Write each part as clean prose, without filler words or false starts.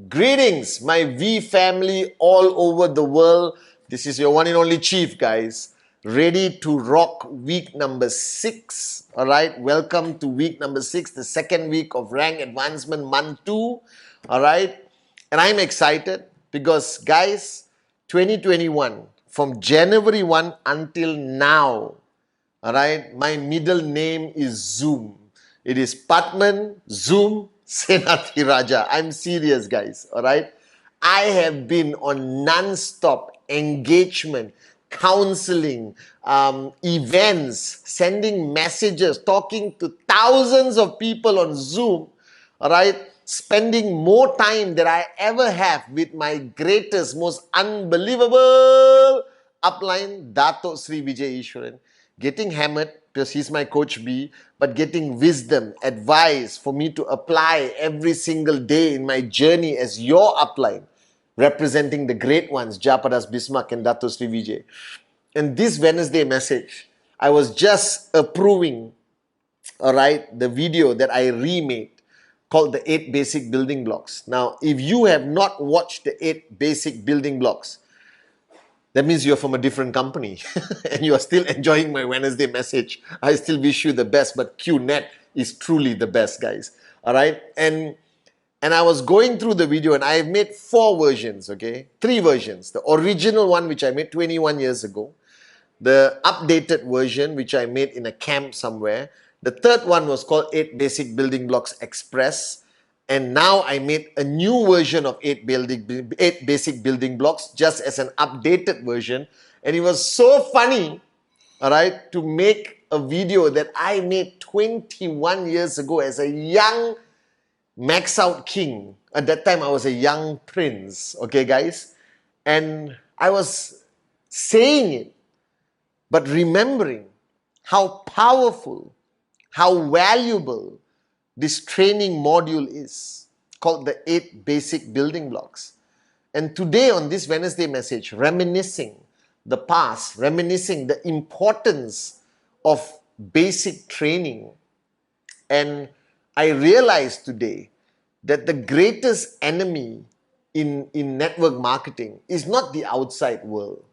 Greetings, my V family all over the world. This is your one and only Chief, guys. Ready to rock week number 6. Alright, welcome to week number 6, the second week of rank advancement month 2. Alright, and I'm excited because, guys, 2021, from January 1 until now, alright, my middle name is Zoom. It is Patman Zoom Senathi Raja. I'm serious, guys. Alright. I have been on non-stop engagement, counseling, events, sending messages, talking to thousands of people on Zoom. Alright. Spending more time than I ever have with my greatest, most unbelievable upline, Dato Sri Vijay Ishwaran. Getting hammered because he's my coach B, but getting wisdom, advice for me to apply every single day in my journey as your upline, representing the great ones, Japadas Bismarck and Dato Sri Vijay. And this Wednesday message, I was just approving, alright, the video that I remade called the 8 Basic Building Blocks. Now, if you have not watched the 8 Basic Building Blocks, that means you're from a different company and you are still enjoying my Wednesday message. I still wish you the best, but QNet is truly the best, guys. All right? And I was going through the video and I have made 4 versions, okay? 3 versions. The original one, which I made 21 years ago. The updated version, which I made in a camp somewhere. The third one was called 8 Basic Building Blocks Express. And now I made a new version of 8 Basic Building Blocks, just as an updated version. And it was so funny, all right, to make a video that I made 21 years ago as a young max out king. At that time, I was a young prince, okay, guys? And I was saying it, but remembering how powerful, how valuable this training module is, called the 8 Basic Building Blocks. And today on this Wednesday message, reminiscing the past, reminiscing the importance of basic training. And I realized today that the greatest enemy in network marketing is not the outside world.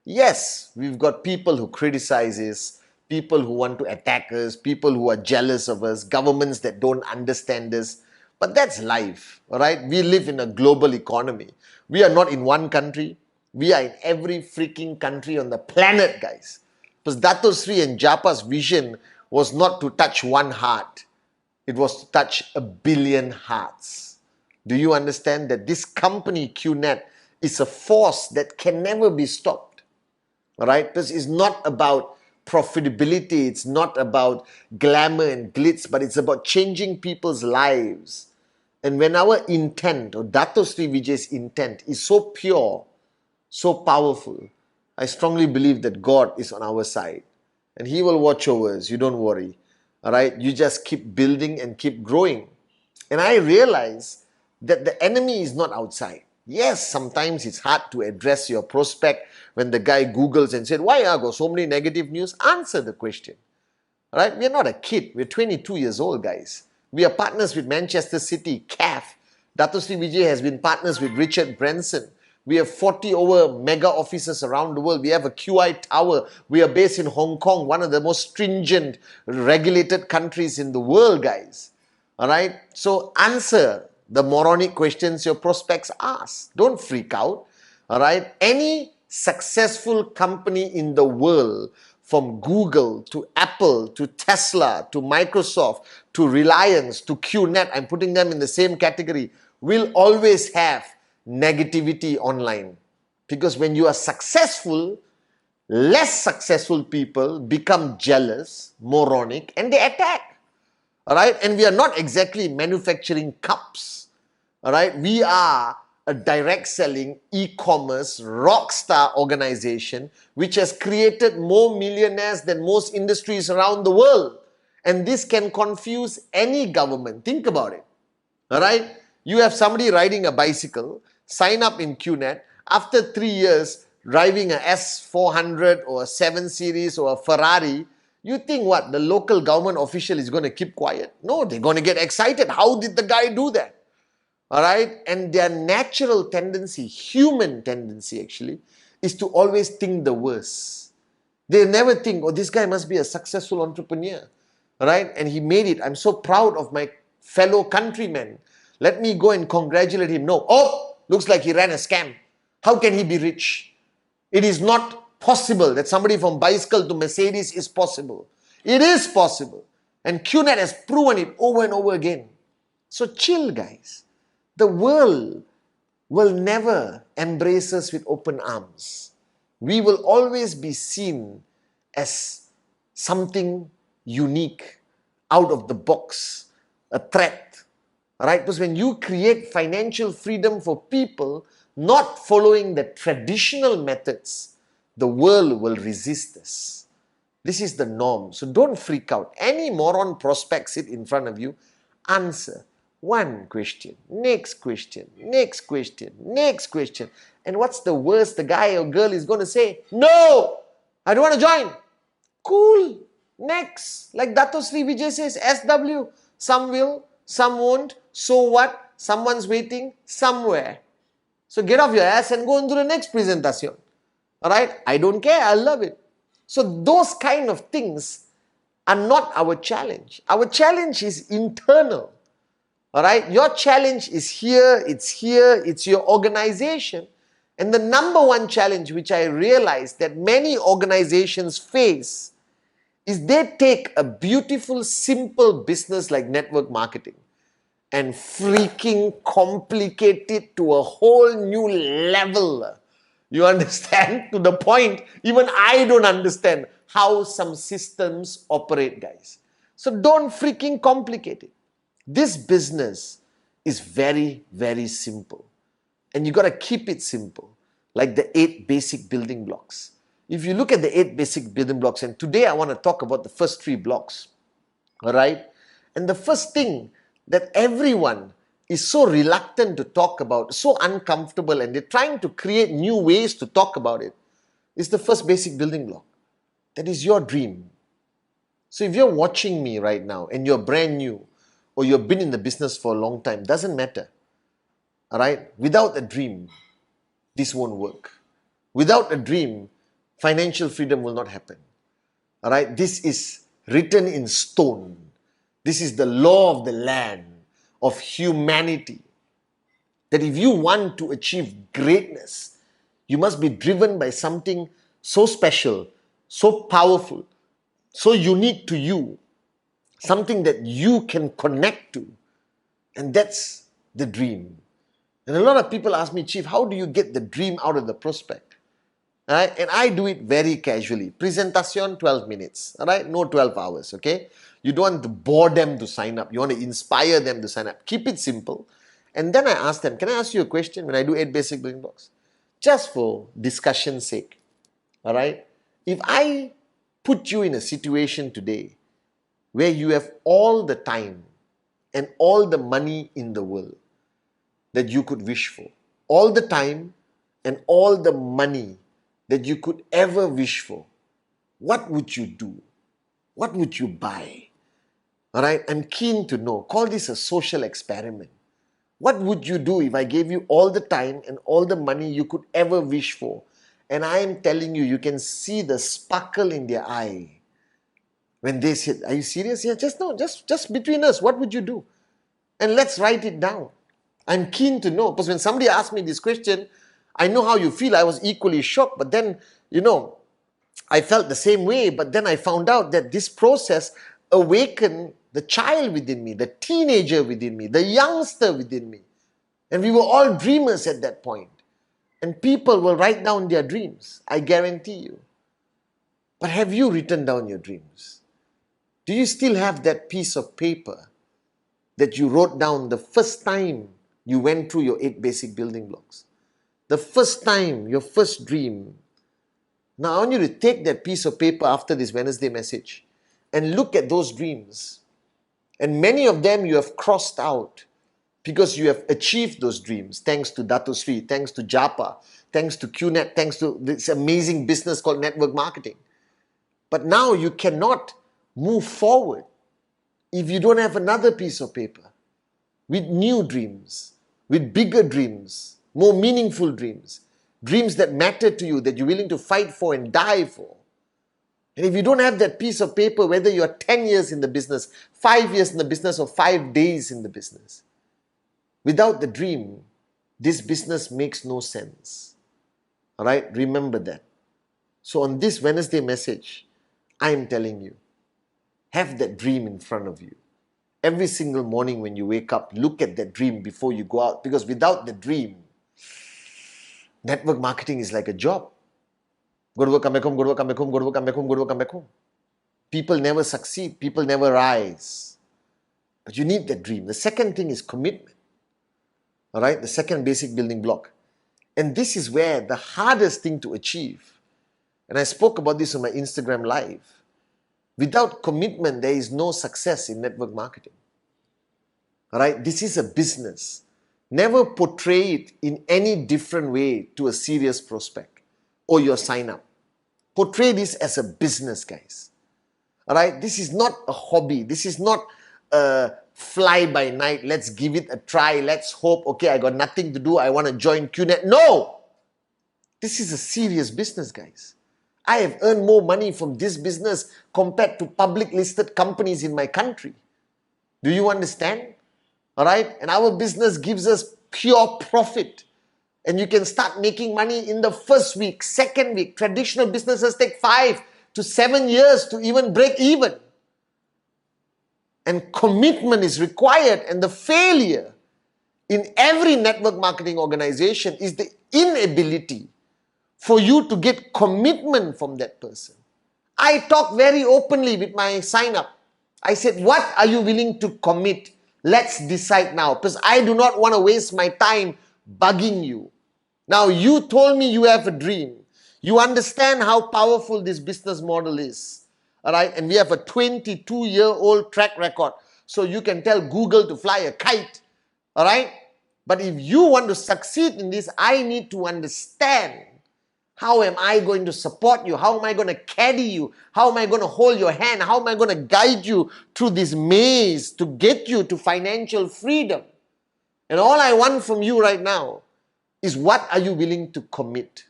Yes, we've got people who criticize us, people who want to attack us, people who are jealous of us, governments that don't understand us. But that's life, all right? We live in a global economy. We are not in one country. We are in every freaking country on the planet, guys. Because Dato Sri and Japa's vision was not to touch one heart. It was to touch 1 billion hearts. Do you understand that this company, QNet, is a force that can never be stopped? All right? Because it's not about profitability, it's not about glamour and glitz, but it's about changing people's lives. And when our intent, or Dato Sri Vijay's intent, is so pure, so powerful, I strongly believe that God is on our side. And He will watch over us, you don't worry. Alright, you just keep building and keep growing. And I realize that the enemy is not outside. Yes, sometimes it's hard to address your prospect when the guy Googles and said, why are there so many negative news? Answer the question. All right? We're not a kid. We're 22 years old, guys. We are partners with Manchester City, CAF. Dato Sri Vijay has been partners with Richard Branson. We have 40 over mega offices around the world. We have a QI tower. We are based in Hong Kong, one of the most stringent regulated countries in the world, guys. All right? So answer the moronic questions your prospects ask. Don't freak out. All right? Any successful company in the world, from Google to Apple to Tesla to Microsoft to Reliance to QNet, I'm putting them in the same category, will always have negativity online. Because when you are successful, Less successful people become jealous, moronic, and they attack. All right, and we are not exactly manufacturing cups. All right, we are a direct selling e-commerce rock star organization which has created more millionaires than most industries around the world. And this can confuse any government. Think about it. All right, you have somebody riding a bicycle, sign up in QNet. After 3 years, driving a S400 or a 7 Series or a Ferrari, you think what? The local government official is going to keep quiet? No, they're going to get excited. How did the guy do that? All right, and their natural tendency, human tendency actually, is to always think the worst. They never think, oh, this guy must be a successful entrepreneur. All right, and he made it. I'm so proud of my fellow countrymen. Let me go and congratulate him. No, oh, looks like he ran a scam. How can he be rich? It is not possible that somebody from bicycle to Mercedes is possible. It is possible. And QNet has proven it over and over again. So chill, guys. The world will never embrace us with open arms. We will always be seen as something unique, out of the box, a threat. Right? Because when you create financial freedom for people, not following the traditional methods, the world will resist us. This is the norm. So don't freak out. Any moron prospect sit in front of you, answer one question, next question, next question, next question. And what's the worst the guy or girl is going to say? No, I don't want to join. Cool. Next. Like Dato Sri Vijay says, SW. Some will, some won't. So what? Someone's waiting somewhere. So get off your ass and go on to the next presentation. Alright? I don't care. I love it. So those kind of things are not our challenge. Our challenge is internal. Alright? Your challenge is here, it's your organization. And the number one challenge which I realized that many organizations face is they take a beautiful, simple business like network marketing and freaking complicate it to a whole new level. You understand? To the point, even I don't understand how some systems operate, guys. So don't freaking complicate it. This business is very, very simple. And you got to keep it simple, like the 8 basic building blocks. If you look at the 8 basic building blocks, and today I want to talk about the first 3 blocks, all right? And the first thing that everyone is so reluctant to talk about, so uncomfortable, and they're trying to create new ways to talk about it, is the first basic building block. That is your dream. So if you're watching me right now and you're brand new, or you've been in the business for a long time, doesn't matter. All right? Without a dream, this won't work. Without a dream, financial freedom will not happen. All right? This is written in stone. This is the law of the land, of humanity. That if you want to achieve greatness, you must be driven by something so special, so powerful, so unique to you, something that you can connect to. And that's the dream. And a lot of people ask me, Chief, how do you get the dream out of the prospect? All right? And I do it very casually. Presentation, 12 minutes. All right? No 12 hours, okay? You don't want to bore them to sign up. You want to inspire them to sign up. Keep it simple. And then I ask them, can I ask you a question when I do 8 basic building blocks? Just for discussion's sake. All right? If I put you in a situation today where you have all the time and all the money in the world that you could wish for, all the time and all the money that you could ever wish for, what would you do? What would you buy? All right, I'm keen to know. Call this a social experiment. What would you do if I gave you all the time and all the money you could ever wish for? And I am telling you, you can see the sparkle in their eye when they said, are you serious? Yeah, just between us, what would you do? And let's write it down. I'm keen to know, because when somebody asked me this question, I know how you feel. I was equally shocked, but then, I felt the same way, but then I found out that this process awakened the child within me, the teenager within me, the youngster within me. And we were all dreamers at that point. And people will write down their dreams, I guarantee you. But have you written down your dreams? Do you still have that piece of paper that you wrote down the first time you went through your 8 basic building blocks? The first time, your first dream. Now I want you to take that piece of paper after this Wednesday message and look at those dreams. And many of them you have crossed out because you have achieved those dreams thanks to Dato Sri, thanks to Japa, thanks to QNet, thanks to this amazing business called network marketing. But now you cannot move forward if you don't have another piece of paper with new dreams, with bigger dreams, more meaningful dreams, dreams that matter to you, that you're willing to fight for and die for. And if you don't have that piece of paper, whether you're 10 years in the business, 5 years in the business, or 5 days in the business, without the dream, this business makes no sense. All right? Remember that. So on this Wednesday message, I am telling you, have that dream in front of you. Every single morning when you wake up, look at that dream before you go out. Because without the dream, network marketing is like a job. Go to work, come back home, go to work, come back home, go to work, come back home, go to work, come back home. People never succeed. People never rise. But you need that dream. The second thing is commitment. All right? The second basic building block. And this is where the hardest thing to achieve. And I spoke about this on my Instagram live. Without commitment, there is no success in network marketing. All right? This is a business. Never portray it in any different way to a serious prospect or your sign up. Portray this as a business, guys. All right? This is not a hobby. This is not a fly by night. Let's give it a try. Let's hope, okay, I got nothing to do. I want to join QNet. No! This is a serious business, guys. I have earned more money from this business compared to public listed companies in my country. Do you understand? All right? And our business gives us pure profit. And you can start making money in the first week, second week. Traditional businesses take 5 to 7 years to even break even. And commitment is required. And the failure in every network marketing organization is the inability for you to get commitment from that person. I talk very openly with my sign up. I said, what are you willing to commit? Let's decide now. Because I do not want to waste my time bugging you. Now, you told me you have a dream. You understand how powerful this business model is. All right? And we have a 22-year-old track record. So you can tell Google to fly a kite. All right? But if you want to succeed in this, I need to understand. How am I going to support you? How am I going to carry you? How am I going to hold your hand? How am I going to guide you through this maze to get you to financial freedom? And all I want from you right now is what are you willing to commit?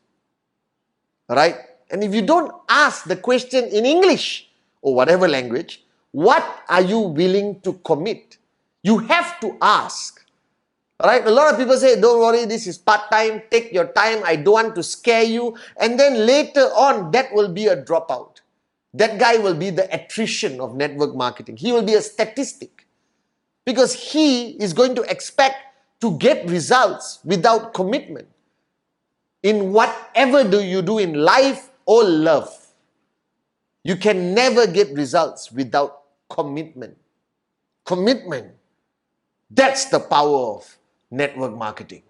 All right? And if you don't ask the question in English or whatever language, what are you willing to commit? You have to ask. Alright, a lot of people say, don't worry, this is part-time, take your time, I don't want to scare you. And then later on, that will be a dropout. That guy will be the attrition of network marketing. He will be a statistic. Because he is going to expect to get results without commitment. In whatever do you do in life or love, you can never get results without commitment. Commitment. That's the power of network marketing.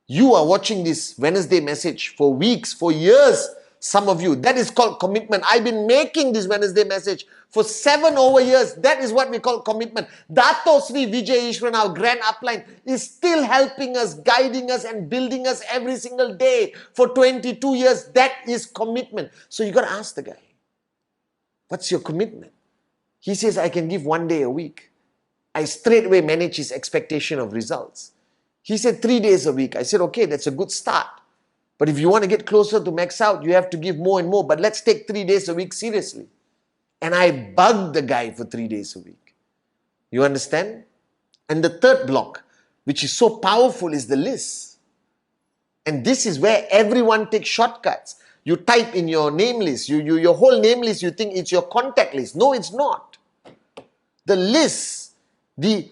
You are watching this Wednesday message for weeks, for years, some of you. That is called commitment. I've been making this Wednesday message for 7 over years. That is what we call commitment. Dato Sri Vijay Ishwaran, our grand upline, is still helping us, guiding us and building us every single day for 22 years. That is commitment. So you got to ask the guy, what's your commitment? He says, I can give 1 day a week. I straightway manage his expectation of results. He said 3 days a week. I said, okay, that's a good start. But if you want to get closer to max out, you have to give more and more. But let's take 3 days a week seriously. And I bugged the guy for 3 days a week. You understand? And the third block, which is so powerful, is the list. And this is where everyone takes shortcuts. You type in your name list, your whole name list, you think it's your contact list. No, it's not. The list, the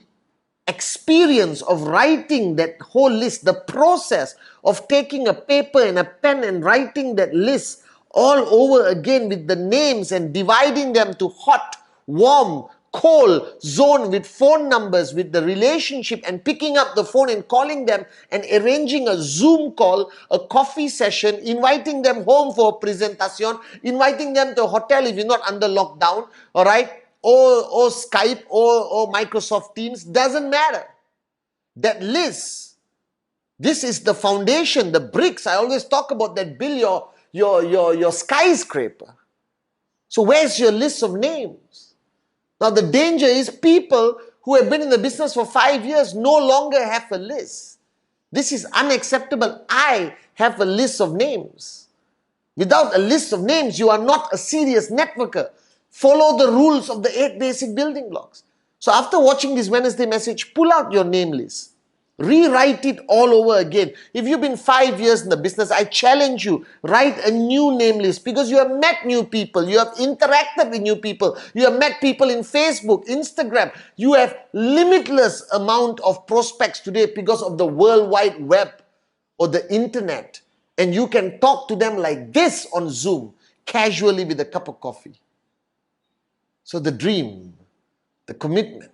experience of writing that whole list, the process of taking a paper and a pen and writing that list all over again with the names and dividing them to hot, warm, cold zone with phone numbers, with the relationship, and picking up the phone and calling them and arranging a Zoom call, a coffee session, inviting them home for a presentation, inviting them to a hotel if you're not under lockdown, all right, or Skype or Microsoft Teams, doesn't matter. That list, this is the foundation, the bricks. I always talk about that build your skyscraper. So where's your list of names? Now the danger is people who have been in the business for 5 years no longer have a list. This is unacceptable. I have a list of names. Without a list of names, you are not a serious networker. Follow the rules of the 8 basic building blocks. So after watching this Wednesday message, pull out your name list. Rewrite it all over again. If you've been 5 years in the business, I challenge you, write a new name list, because you have met new people, you have interacted with new people, you have met people in Facebook, Instagram. You have limitless amount of prospects today because of the World Wide Web or the internet. And you can talk to them like this on Zoom, casually with a cup of coffee. So the dream, the commitment,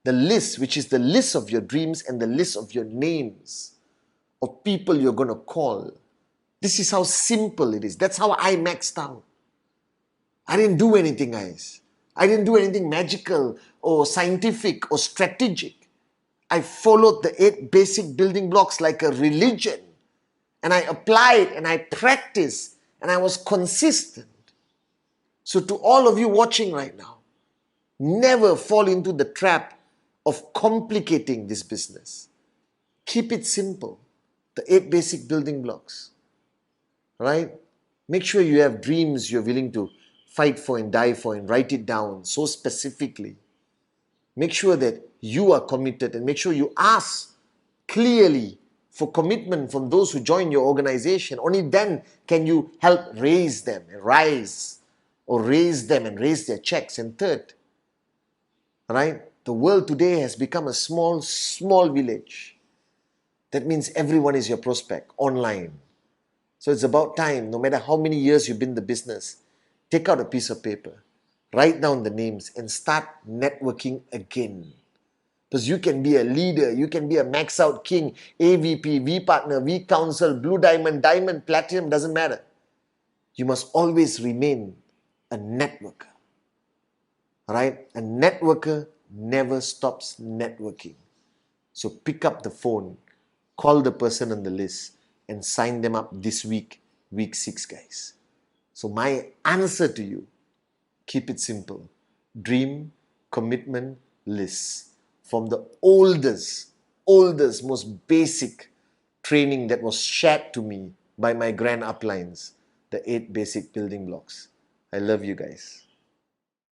the list, which is the list of your dreams and the list of your names of people you're going to call. This is how simple it is. That's how I maxed out. I didn't do anything, guys. I didn't do anything magical or scientific or strategic. I followed the 8 basic building blocks like a religion. And I applied and I practiced and I was consistent. So to all of you watching right now, never fall into the trap of complicating this business. Keep it simple. The 8 basic building blocks. Right? Make sure you have dreams you're willing to fight for and die for, and write it down so specifically. Make sure that you are committed, and make sure you ask clearly for commitment from those who join your organization. Only then can you help raise them and raise them and raise their checks. And third, right? The world today has become a small village. That means everyone is your prospect online. So it's about time, no matter how many years you've been in the business, take out a piece of paper, write down the names, and start networking again. Because you can be a leader, you can be a max out king, AVP, V partner, V council, blue diamond, diamond, platinum, doesn't matter. You must always remain a networker. Right? A networker never stops networking. So pick up the phone, call the person on the list, and sign them up this week, week 6, guys. So my answer to you, keep it simple. Dream, commitment, list. From the oldest, most basic training that was shared to me by my grand uplines, the 8 basic building blocks. I love you guys.